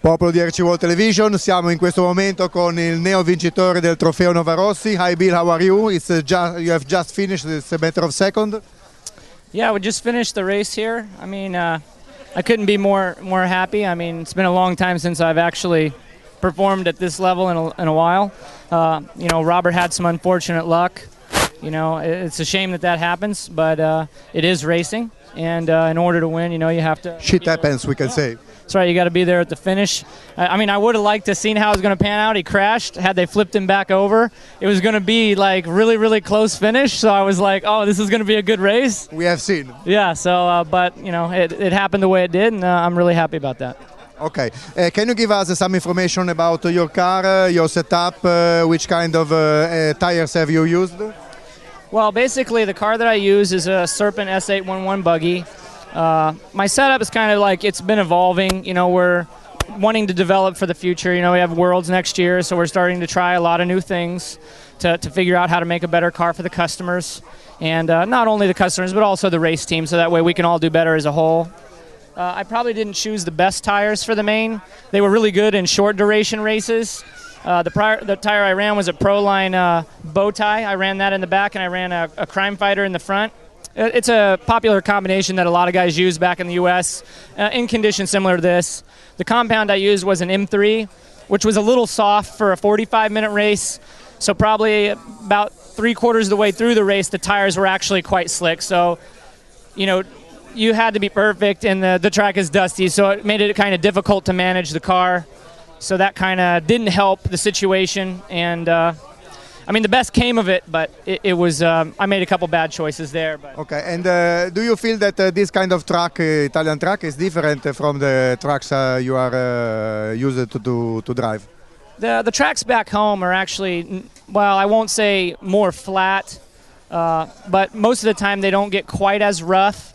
Popolo di RCW11, siamo in questo momento con il neo vincitore del trofeo Novarossi. Hi Bill, how are you? You have just finished, it's a matter of second. Yeah, we just finished the race here. I mean, I couldn't be more happy. I mean, it's been a long time since I've actually performed at this level in a while. You know, Robert had some unfortunate luck. You know, it's a shame that happens, but it is racing, and in order to win, you know, you have to... Shit happens, we can say. That's right, you got to be there at the finish. I mean, I would have liked to seen how it was going to pan out. He crashed. Had they flipped him back over, it was going to be like really close finish. So I was like, oh, this is going to be a good race. We have seen. Yeah, so, but, you know, it happened the way it did, and I'm really happy about that. Okay, can you give us some information about your car, your setup, which kind of tires have you used? Well, basically the car that I use is a Serpent S811 buggy. My setup is kind of like, it's been evolving. You know, we're wanting to develop for the future. You know, we have Worlds next year, so we're starting to try a lot of new things to figure out how to make a better car for the customers. And not only the customers, but also the race team, so that way we can all do better as a whole. I probably didn't choose the best tires for the main. They were really good in short duration races. The tire I ran was a Proline bow tie. I ran that in the back, and I ran a Crime Fighter in the front. It's a popular combination that a lot of guys use back in the U.S. In conditions similar to this. The compound I used was an M3, which was a little soft for a 45-minute race. So probably about 3/4 of the way through the race, the tires were actually quite slick. So, you know, you had to be perfect, and the track is dusty, so it made it kind of difficult to manage the car. So that kind of didn't help the situation, and I mean, the best came of it, but it was, I made a couple bad choices there. But. Okay, and do you feel that this kind of track, Italian track, is different from the tracks you are used to drive? The tracks back home are actually, well, I won't say more flat, but most of the time they don't get quite as rough.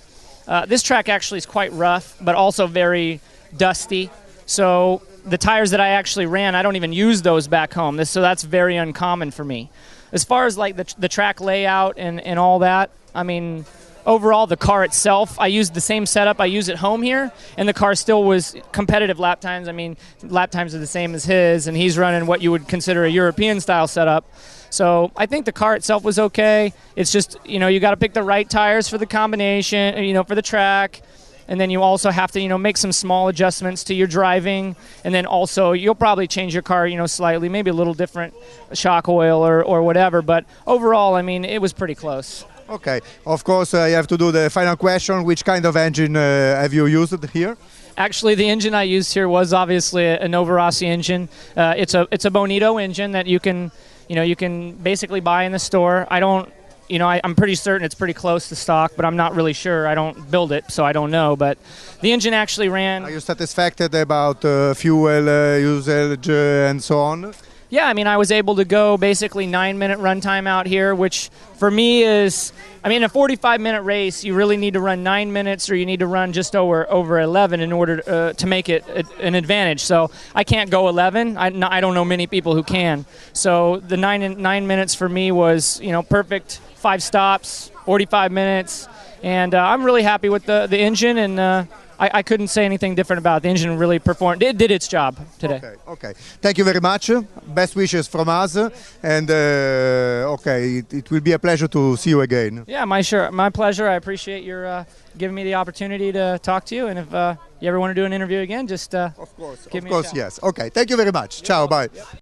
This track actually is quite rough, but also very dusty. So the tires that I actually ran, I don't even use those back home. So that's very uncommon for me. As far as like the track layout and all that, I mean, overall the car itself, I used the same setup I use at home here, and the car still was competitive lap times. I mean, lap times are the same as his, and he's running what you would consider a European style setup. So I think the car itself was okay. It's just, you know, you got to pick the right tires for the combination, you know, for the track. And then you also have to, you know, make some small adjustments to your driving. And then also you'll probably change your car, you know, slightly, maybe a little different shock oil or whatever. But overall, I mean, it was pretty close. Okay. Of course, you have to do the final question. Which kind of engine have you used here? Actually, the engine I used here was obviously a Novarossi engine. It's a Bonito engine that you can basically buy in the store. You know, I'm pretty certain it's pretty close to stock, but I'm not really sure. I don't build it, so I don't know. But the engine actually ran... Are you satisfied about fuel usage and so on? Yeah, I mean, I was able to go basically 9-minute runtime out here, which for me is... I mean, in a 45-minute race, you really need to run 9 minutes, or you need to run just over 11 in order to make it an advantage. So I can't go 11. I don't know many people who can. So the 9 minutes for me was, you know, perfect. 5 stops, 45 minutes, and I'm really happy with the engine, and I couldn't say anything different about it. The engine really performed. It did its job today. Okay. Thank you very much. Best wishes from us, and okay, it will be a pleasure to see you again. Yeah, my pleasure. I appreciate your giving me the opportunity to talk to you, and if you ever want to do an interview again, just give me a shout. Yes. Okay, thank you very much. Ciao, bye. Yep.